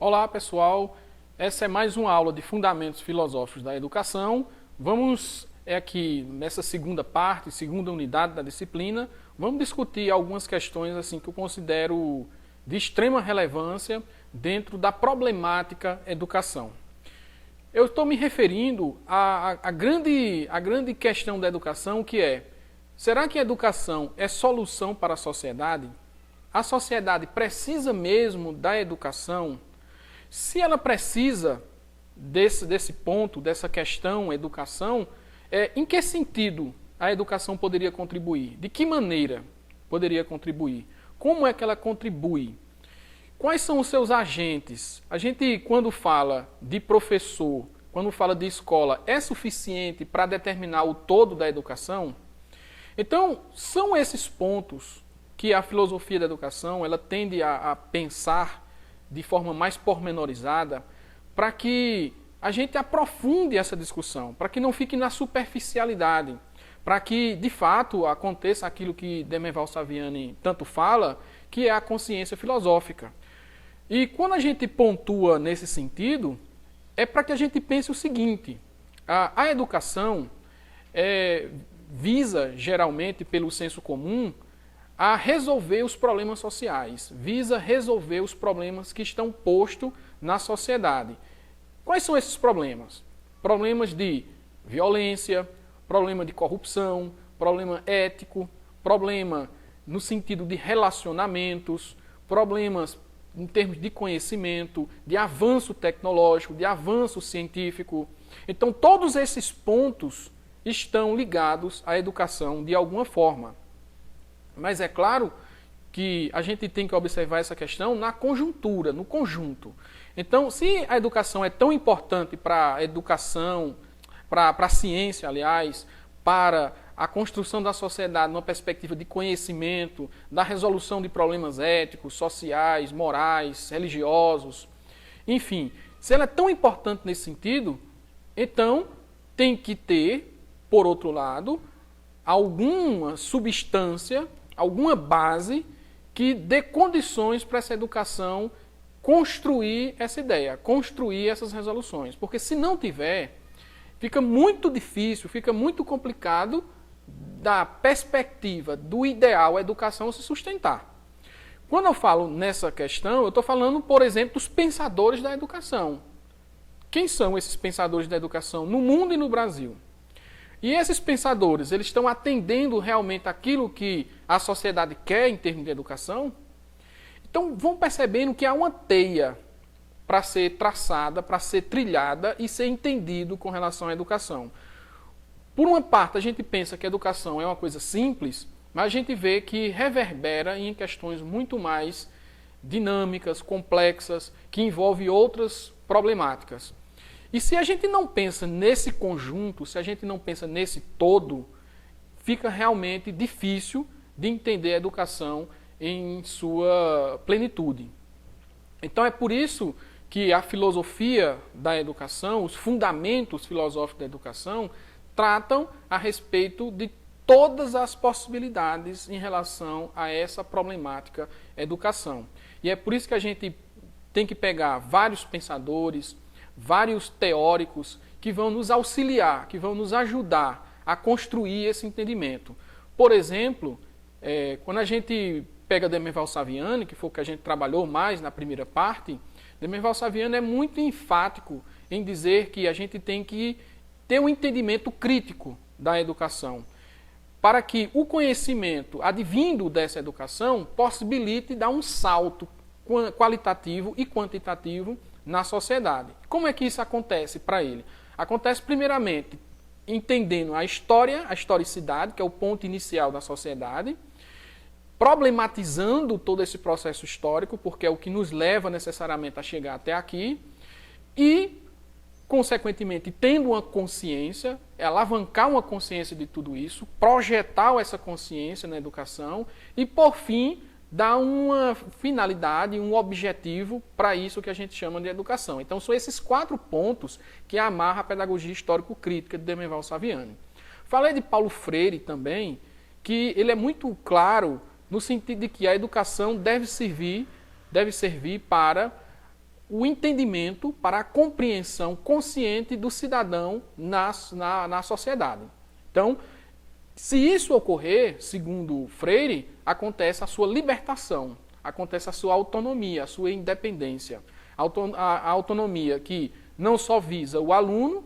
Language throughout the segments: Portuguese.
Olá pessoal, essa é mais uma aula de Fundamentos Filosóficos da Educação. Vamos aqui nessa segunda parte, segunda unidade da disciplina, vamos discutir algumas questões assim que eu considero de extrema relevância dentro da problemática educação. Eu estou me referindo à grande questão da educação, que é: será que a educação é solução para a sociedade? A sociedade precisa mesmo da educação? Se ela precisa desse ponto, dessa questão, educação, em que sentido a educação poderia contribuir? De que maneira poderia contribuir? Como é que ela contribui? Quais são os seus agentes? A gente, quando fala de professor, quando fala de escola, é suficiente para determinar o todo da educação? Então, são esses pontos que a filosofia da educação ela tende a pensar de forma mais pormenorizada, para que a gente aprofunde essa discussão, para que não fique na superficialidade, para que, de fato, aconteça aquilo que Demerval Saviani tanto fala, que é a consciência filosófica. E quando a gente pontua nesse sentido, é para que a gente pense o seguinte: a educação visa, geralmente, pelo senso comum, a resolver os problemas sociais, visa resolver os problemas que estão postos na sociedade. Quais são esses problemas? Problemas de violência, problema de corrupção, problema ético, problema no sentido de relacionamentos, problemas em termos de conhecimento, de avanço tecnológico, de avanço científico. Então, todos esses pontos estão ligados à educação de alguma forma. Mas é claro que a gente tem que observar essa questão na conjuntura, no conjunto. Então, se a educação é tão importante para a educação, para a ciência, aliás, para a construção da sociedade numa perspectiva de conhecimento, da resolução de problemas éticos, sociais, morais, religiosos, enfim, se ela é tão importante nesse sentido, então tem que ter, por outro lado, alguma substância, alguma base que dê condições para essa educação construir essa ideia, construir essas resoluções. Porque se não tiver, fica muito difícil, fica muito complicado da perspectiva do ideal a educação se sustentar. Quando eu falo nessa questão, eu estou falando, por exemplo, dos pensadores da educação. Quem são esses pensadores da educação no mundo e no Brasil? E esses pensadores, eles estão atendendo realmente aquilo que a sociedade quer em termos de educação? Então, vão percebendo que há uma teia para ser traçada, para ser trilhada e ser entendido com relação à educação. Por uma parte, a gente pensa que a educação é uma coisa simples, mas a gente vê que reverbera em questões muito mais dinâmicas, complexas, que envolvem outras problemáticas. E se a gente não pensa nesse conjunto, se a gente não pensa nesse todo, fica realmente difícil de entender a educação em sua plenitude. Então é por isso que a filosofia da educação, os fundamentos filosóficos da educação, tratam a respeito de todas as possibilidades em relação a essa problemática educação. E é por isso que a gente tem que pegar vários pensadores, vários teóricos que vão nos auxiliar, que vão nos ajudar a construir esse entendimento. Por exemplo, quando a gente pega Demerval Saviani, que foi o que a gente trabalhou mais na primeira parte, Demerval Saviani é muito enfático em dizer que a gente tem que ter um entendimento crítico da educação, para que o conhecimento advindo dessa educação possibilite dar um salto qualitativo e quantitativo na sociedade. Como é que isso acontece para ele? Acontece primeiramente entendendo a história, a historicidade, que é o ponto inicial da sociedade, problematizando todo esse processo histórico, porque é o que nos leva necessariamente a chegar até aqui, e, consequentemente, tendo uma consciência, alavancar uma consciência de tudo isso, projetar essa consciência na educação e, por fim, dar uma finalidade, um objetivo para isso que a gente chama de educação. Então, são esses 4 pontos que amarram a pedagogia histórico-crítica de Demerval Saviani. Falei de Paulo Freire também, que ele é muito claro no sentido de que a educação deve servir para o entendimento, para a compreensão consciente do cidadão na sociedade. Então, se isso ocorrer, segundo Freire, acontece a sua libertação, acontece a sua autonomia, a sua independência. A autonomia que não só visa o aluno,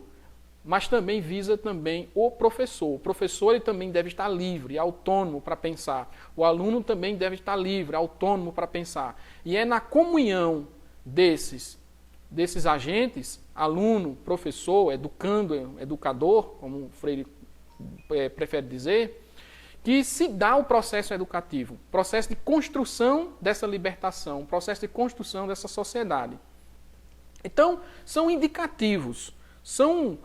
mas também visa também o professor. O professor ele também deve estar livre, autônomo para pensar. O aluno também deve estar livre, autônomo para pensar. E é na comunhão desses agentes, aluno, professor, educando, educador, como o Freire prefere dizer, que se dá o processo educativo, processo de construção dessa libertação, processo de construção dessa sociedade. Então, são indicativos, são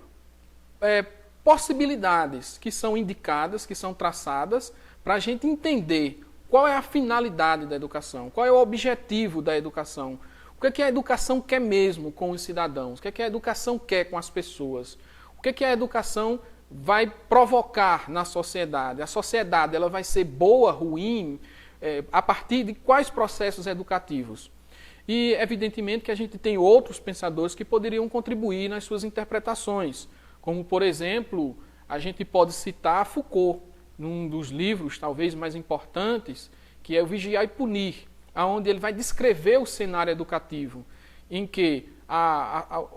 possibilidades que são indicadas, que são traçadas, para a gente entender qual é a finalidade da educação, qual é o objetivo da educação, o que a educação quer mesmo com os cidadãos, o que a educação quer com as pessoas, o que a educação vai provocar na sociedade. A sociedade ela vai ser boa, ruim, a partir de quais processos educativos. E, evidentemente, que a gente tem outros pensadores que poderiam contribuir nas suas interpretações, como, por exemplo, a gente pode citar Foucault, num dos livros talvez mais importantes, que é o Vigiar e Punir, onde ele vai descrever o cenário educativo, em que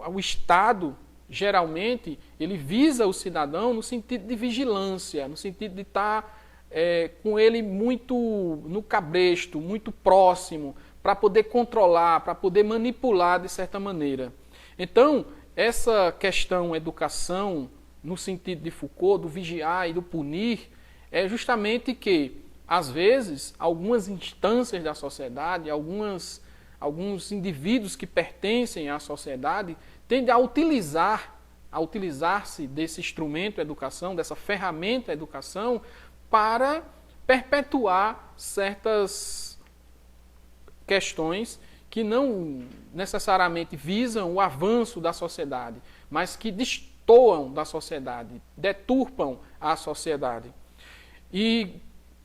o Estado, geralmente, ele visa o cidadão no sentido de vigilância, no sentido de estar com ele muito no cabresto, muito próximo, para poder controlar, para poder manipular de certa maneira. Então, essa questão educação, no sentido de Foucault, do vigiar e do punir, é justamente que, às vezes, algumas instâncias da sociedade, alguns indivíduos que pertencem à sociedade, tendem a utilizar-se desse instrumento educação, dessa ferramenta educação, para perpetuar certas questões que não necessariamente visam o avanço da sociedade, mas que destoam da sociedade, deturpam a sociedade. E,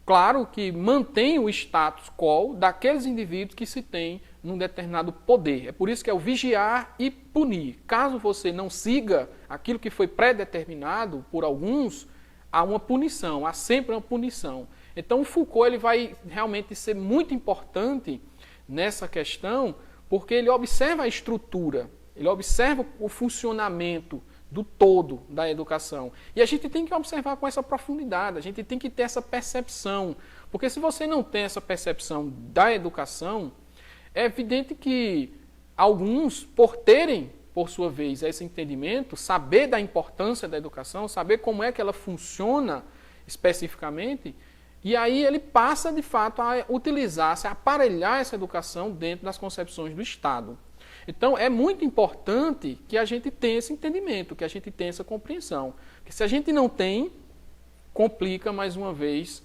claro, que mantém o status quo daqueles indivíduos que se tem num determinado poder. É por isso que é o vigiar e punir. Caso você não siga aquilo que foi pré-determinado por alguns, há uma punição, há sempre uma punição. Então, o Foucault ele vai realmente ser muito importante nessa questão, porque ele observa a estrutura, ele observa o funcionamento do todo da educação. E a gente tem que observar com essa profundidade, a gente tem que ter essa percepção. Porque se você não tem essa percepção da educação, é evidente que alguns, por terem, por sua vez, esse entendimento, saber da importância da educação, saber como é que ela funciona especificamente, e aí ele passa, de fato, a utilizar, a aparelhar essa educação dentro das concepções do Estado. Então, é muito importante que a gente tenha esse entendimento, que a gente tenha essa compreensão. Porque se a gente não tem, complica, mais uma vez,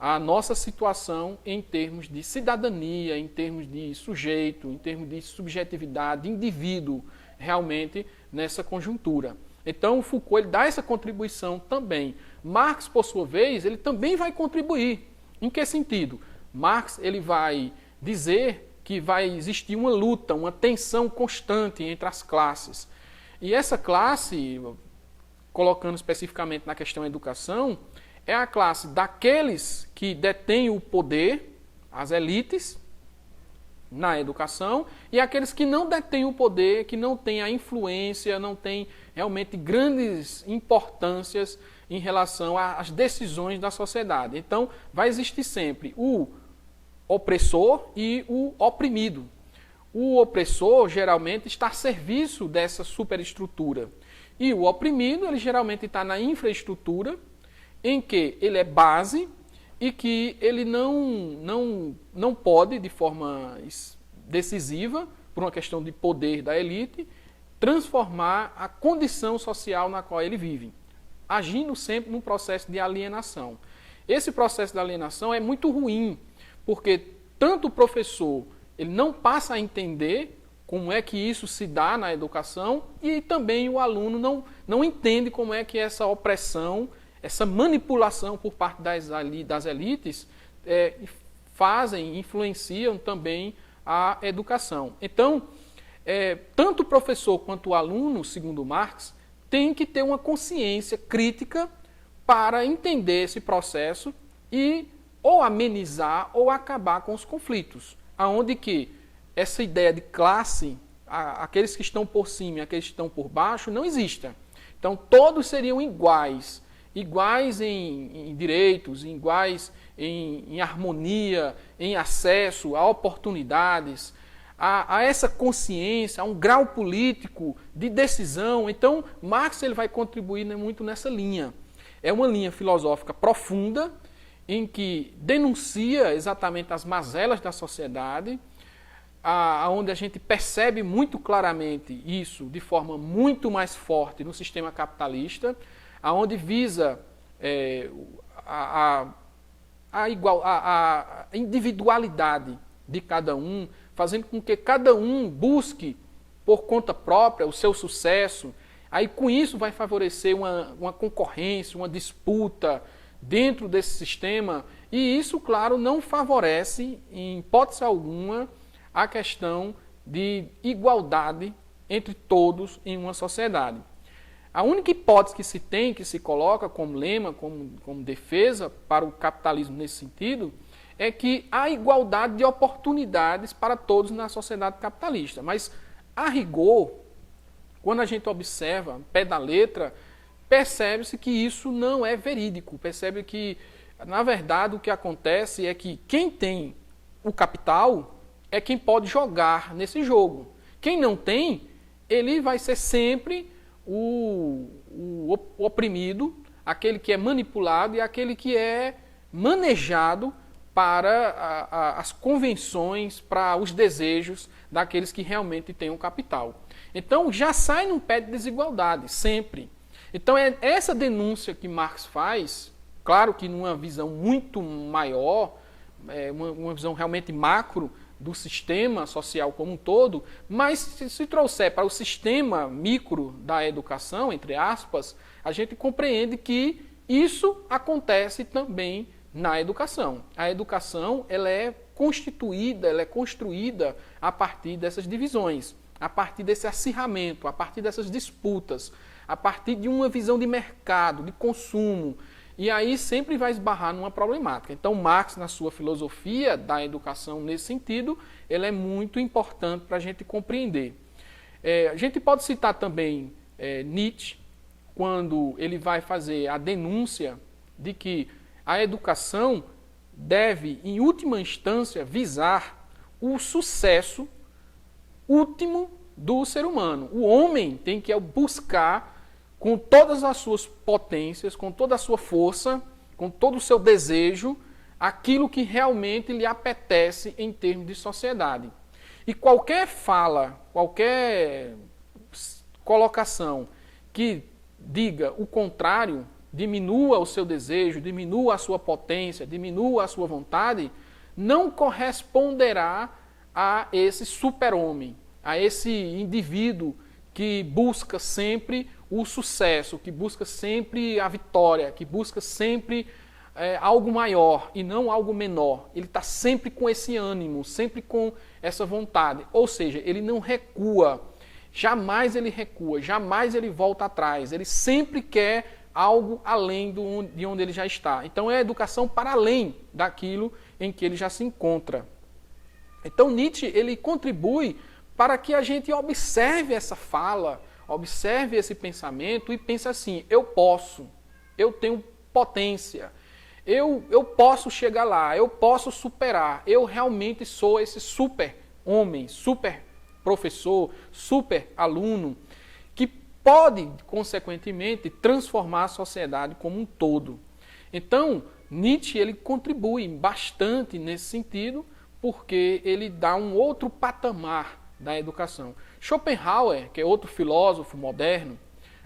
a nossa situação em termos de cidadania, em termos de sujeito, em termos de subjetividade, de indivíduo, realmente, nessa conjuntura. Então, o Foucault ele dá essa contribuição também. Marx, por sua vez, ele também vai contribuir. Em que sentido? Marx ele vai dizer que vai existir uma luta, uma tensão constante entre as classes. E essa classe, colocando especificamente na questão educação, é a classe daqueles que detêm o poder, as elites, na educação, e aqueles que não detêm o poder, que não têm a influência, não têm realmente grandes importâncias em relação às decisões da sociedade. Então, vai existir sempre o opressor e o oprimido. O opressor, geralmente, está a serviço dessa superestrutura. E o oprimido, ele geralmente está na infraestrutura, em que ele é base e que ele não pode, de forma decisiva, por uma questão de poder da elite, transformar a condição social na qual ele vive, agindo sempre num processo de alienação. Esse processo de alienação é muito ruim, porque tanto o professor ele não passa a entender como é que isso se dá na educação e também o aluno não entende como é que essa opressão, essa manipulação por parte das elites influenciam também a educação. Então, tanto o professor quanto o aluno, segundo Marx, tem que ter uma consciência crítica para entender esse processo e ou amenizar ou acabar com os conflitos, aonde que essa ideia de classe, aqueles que estão por cima e aqueles que estão por baixo, não exista. Então, todos seriam iguais, iguais em direitos, iguais em harmonia, em acesso a oportunidades, a essa consciência, a um grau político de decisão. Então, Marx ele vai contribuir muito nessa linha. É uma linha filosófica profunda, em que denuncia exatamente as mazelas da sociedade, onde a gente percebe muito claramente isso de forma muito mais forte no sistema capitalista, aonde visa a individualidade de cada um, fazendo com que cada um busque por conta própria o seu sucesso. Aí com isso vai favorecer uma concorrência, uma disputa dentro desse sistema, e isso, claro, não favorece, em hipótese alguma, a questão de igualdade entre todos em uma sociedade. A única hipótese que se tem, que se coloca como lema, como defesa para o capitalismo nesse sentido, é que há igualdade de oportunidades para todos na sociedade capitalista. Mas, a rigor, quando a gente observa, pé da letra, percebe-se que isso não é verídico. Percebe que, na verdade, o que acontece é que quem tem o capital é quem pode jogar nesse jogo. Quem não tem, ele vai ser sempre o oprimido, aquele que é manipulado e aquele que é manejado para as convenções, para os desejos daqueles que realmente têm o capital. Então, já sai num pé de desigualdade, sempre. Então, é essa denúncia que Marx faz, claro que numa visão muito maior, uma visão realmente macro do sistema social como um todo, mas se trouxer para o sistema micro da educação, entre aspas, a gente compreende que isso acontece também na educação. A educação ela é constituída, ela é construída a partir dessas divisões, a partir desse acirramento, a partir dessas disputas, a partir de uma visão de mercado, de consumo, e aí sempre vai esbarrar numa problemática. Então, Marx, na sua filosofia da educação nesse sentido, ele é muito importante para a gente compreender. A gente pode citar também Nietzsche, quando ele vai fazer a denúncia de que a educação deve, em última instância, visar o sucesso último do ser humano. O homem tem que buscar, com todas as suas potências, com toda a sua força, com todo o seu desejo, aquilo que realmente lhe apetece em termos de sociedade. E qualquer fala, qualquer colocação que diga o contrário, diminua o seu desejo, diminua a sua potência, diminua a sua vontade, não corresponderá a esse super-homem, a esse indivíduo que busca sempre o sucesso, que busca sempre a vitória, que busca sempre algo maior e não algo menor. Ele está sempre com esse ânimo, sempre com essa vontade. Ou seja, ele não recua, jamais ele volta atrás. Ele sempre quer algo além de onde ele já está. Então é a educação para além daquilo em que ele já se encontra. Então Nietzsche ele contribui para que a gente observe essa fala, observe esse pensamento e pense assim, eu posso, eu tenho potência, eu posso chegar lá, eu posso superar, eu realmente sou esse super homem, super professor, super aluno, que pode, consequentemente, transformar a sociedade como um todo. Então, Nietzsche ele contribui bastante nesse sentido, porque ele dá um outro patamar da educação. Schopenhauer, que é outro filósofo moderno,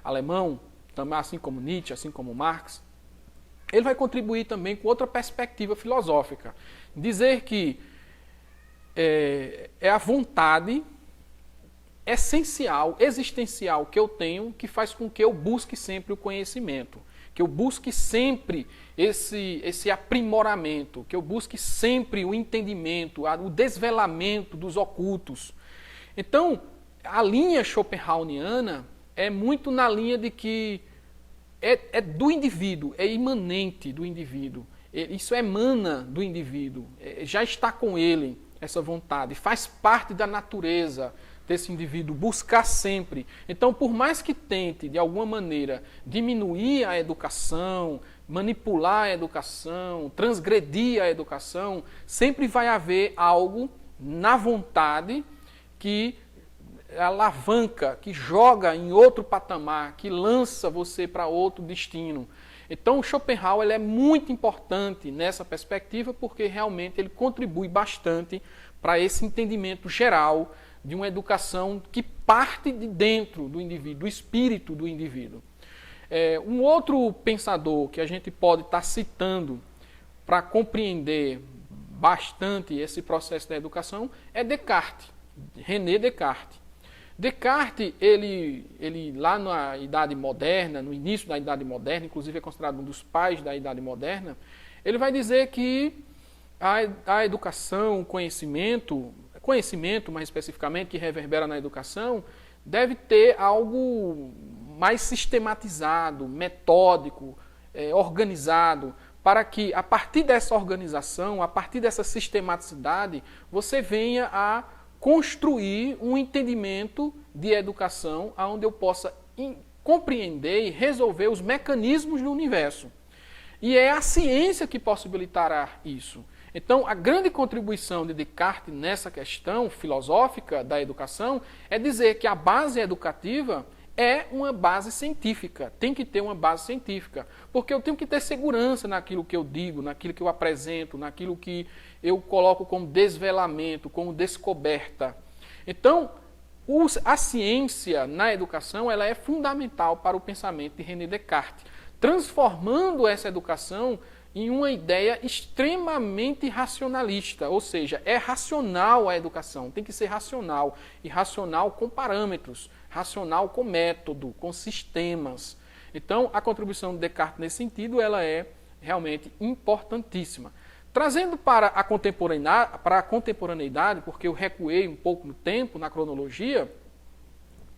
alemão, também assim como Nietzsche, assim como Marx, ele vai contribuir também com outra perspectiva filosófica. Dizer que é a vontade essencial, existencial que eu tenho, que faz com que eu busque sempre o conhecimento, que eu busque sempre esse aprimoramento, que eu busque sempre o entendimento, o desvelamento dos ocultos. Então, a linha schopenhaueriana é muito na linha de que é do indivíduo, é imanente do indivíduo. Isso emana do indivíduo, já está com ele essa vontade, faz parte da natureza desse indivíduo, buscar sempre. Então, por mais que tente, de alguma maneira, diminuir a educação, manipular a educação, transgredir a educação, sempre vai haver algo na vontade que alavanca, que joga em outro patamar, que lança você para outro destino. Então, o Schopenhauer ele é muito importante nessa perspectiva porque realmente ele contribui bastante para esse entendimento geral de uma educação que parte de dentro do indivíduo, do espírito do indivíduo. Um outro pensador que a gente pode estar citando para compreender bastante esse processo da educação é Descartes, René Descartes. Descartes, ele lá na Idade Moderna, no início da Idade Moderna, inclusive é considerado um dos pais da Idade Moderna, ele vai dizer que a educação, o conhecimento mais especificamente, que reverbera na educação, deve ter algo mais sistematizado, metódico, organizado, para que a partir dessa organização, a partir dessa sistematicidade, você venha a construir um entendimento de educação onde eu possa compreender e resolver os mecanismos do universo. E é a ciência que possibilitará isso. Então, a grande contribuição de Descartes nessa questão filosófica da educação é dizer que a base educativa é uma base científica, tem que ter uma base científica, porque eu tenho que ter segurança naquilo que eu digo, naquilo que eu apresento, naquilo que eu coloco como desvelamento, como descoberta. Então, a ciência na educação ela é fundamental para o pensamento de René Descartes, transformando essa educação em uma ideia extremamente racionalista, ou seja, é racional a educação, tem que ser racional, e racional com parâmetros, racional com método, com sistemas. Então, a contribuição de Descartes nesse sentido, ela é realmente importantíssima. Trazendo para a contemporaneidade, porque eu recuei um pouco no tempo, na cronologia,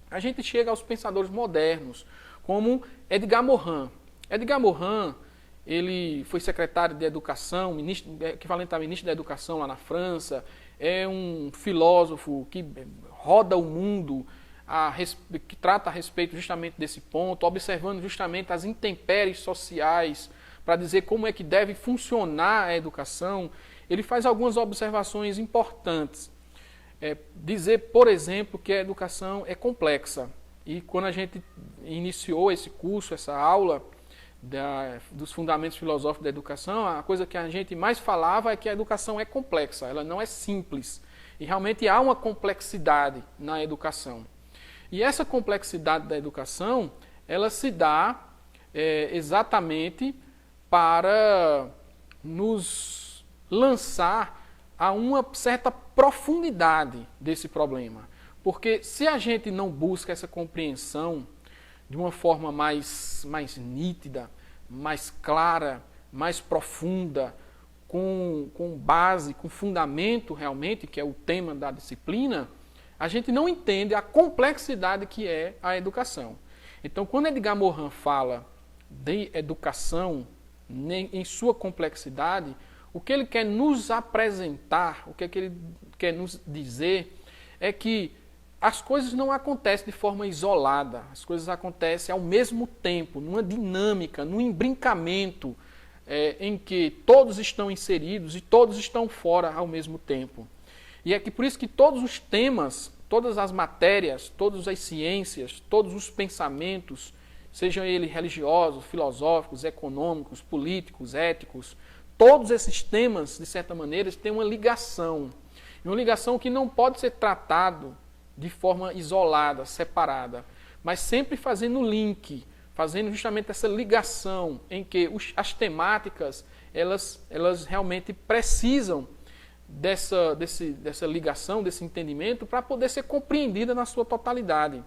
a gente chega aos pensadores modernos, como Edgar Morin. Edgar Morin, ele foi secretário de Educação, equivalente a ministro da Educação lá na França, é um filósofo que roda o mundo, que trata a respeito justamente desse ponto, observando justamente as intempéries sociais, para dizer como é que deve funcionar a educação. Ele faz algumas observações importantes. Dizer, por exemplo, que a educação é complexa. E quando a gente iniciou esse curso, essa aula, dos fundamentos filosóficos da educação, a coisa que a gente mais falava é que a educação é complexa, ela não é simples. E realmente há uma complexidade na educação. E essa complexidade da educação, ela se dá exatamente para nos lançar a uma certa profundidade desse problema. Porque se a gente não busca essa compreensão de uma forma mais nítida, mais clara, mais profunda, com base, com fundamento realmente, que é o tema da disciplina, a gente não entende a complexidade que é a educação. Então, quando Edgar Morin fala de educação em sua complexidade, o que ele quer nos apresentar, o que ele quer nos dizer, é que as coisas não acontecem de forma isolada, as coisas acontecem ao mesmo tempo, numa dinâmica, num embrincamento em que todos estão inseridos e todos estão fora ao mesmo tempo. E é que por isso que todos os temas, todas as matérias, todas as ciências, todos os pensamentos, sejam eles religiosos, filosóficos, econômicos, políticos, éticos, todos esses temas, de certa maneira, têm uma ligação. E uma ligação que não pode ser tratado de forma isolada, separada, mas sempre fazendo link, fazendo justamente essa ligação em que as temáticas, elas realmente precisam dessa ligação, desse entendimento, para poder ser compreendida na sua totalidade.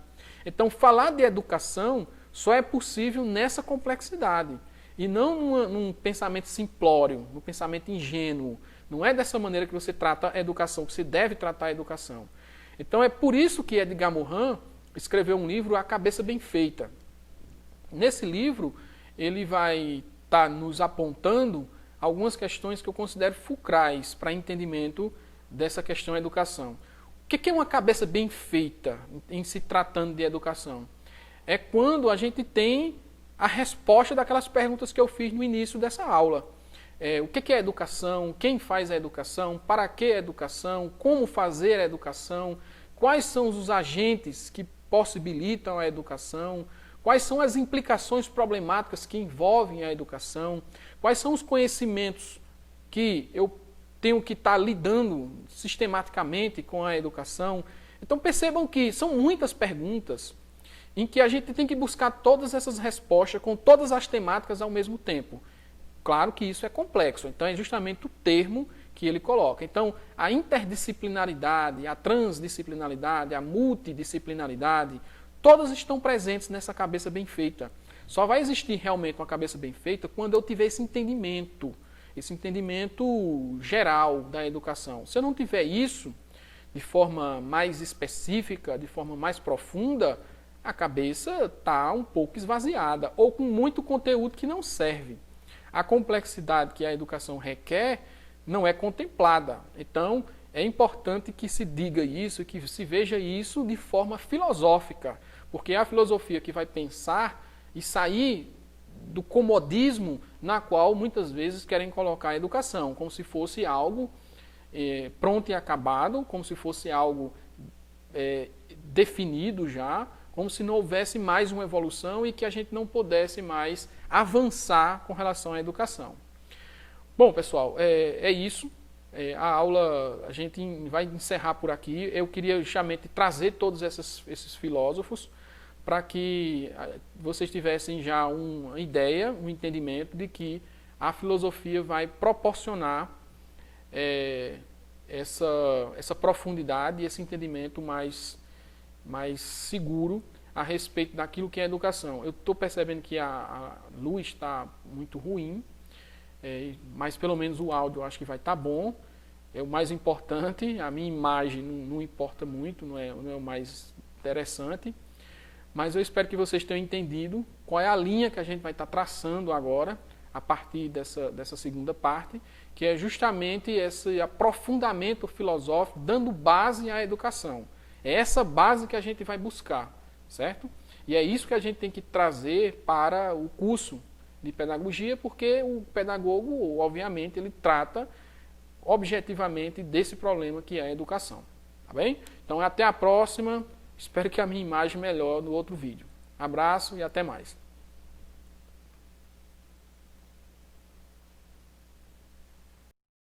Então, falar de educação só é possível nessa complexidade, e não num pensamento simplório, num pensamento ingênuo. Não é dessa maneira que você trata a educação, que você deve tratar a educação. Então é por isso que Edgar Morin escreveu um livro, A Cabeça Bem Feita. Nesse livro, ele vai estar nos apontando algumas questões que eu considero fulcrais para entendimento dessa questão da educação. O que é uma cabeça bem feita em se tratando de educação? É quando a gente tem a resposta daquelas perguntas que eu fiz no início dessa aula. O que é educação? Quem faz a educação? Para que a educação? Como fazer a educação? Quais são os agentes que possibilitam a educação? Quais são as implicações problemáticas que envolvem a educação? Quais são os conhecimentos que eu tenho que estar lidando sistematicamente com a educação? Então percebam que são muitas perguntas em que a gente tem que buscar todas essas respostas com todas as temáticas ao mesmo tempo. Claro que isso é complexo, então é justamente o termo que ele coloca. Então, a interdisciplinaridade, a transdisciplinaridade, a multidisciplinaridade, todas estão presentes nessa cabeça bem feita. Só vai existir realmente uma cabeça bem feita quando eu tiver esse entendimento geral da educação. Se eu não tiver isso de forma mais específica, de forma mais profunda, a cabeça está um pouco esvaziada ou com muito conteúdo que não serve. A complexidade que a educação requer não é contemplada. Então, é importante que se diga isso, que se veja isso de forma filosófica, porque é a filosofia que vai pensar e sair do comodismo na qual muitas vezes querem colocar a educação, como se fosse algo pronto e acabado, como se fosse algo definido já, como se não houvesse mais uma evolução e que a gente não pudesse mais avançar com relação à educação. Bom, pessoal, é isso. A aula a gente vai encerrar por aqui. Eu queria justamente trazer todos esses filósofos para que vocês tivessem já uma ideia, um entendimento de que a filosofia vai proporcionar essa profundidade e esse entendimento mais seguro a respeito daquilo que é educação. Eu estou percebendo que a luz está muito ruim, mas pelo menos o áudio eu acho que vai estar bom. É o mais importante, a minha imagem não importa muito, não é o mais interessante. Mas eu espero que vocês tenham entendido qual é a linha que a gente vai estar traçando agora, a partir dessa segunda parte, que é justamente esse aprofundamento filosófico, dando base à educação. É essa base que a gente vai buscar, certo? E é isso que a gente tem que trazer para o curso de pedagogia, porque o pedagogo, obviamente, ele trata objetivamente desse problema que é a educação. Tá bem? Então, até a próxima. Espero que a minha imagem melhore no outro vídeo. Abraço e até mais.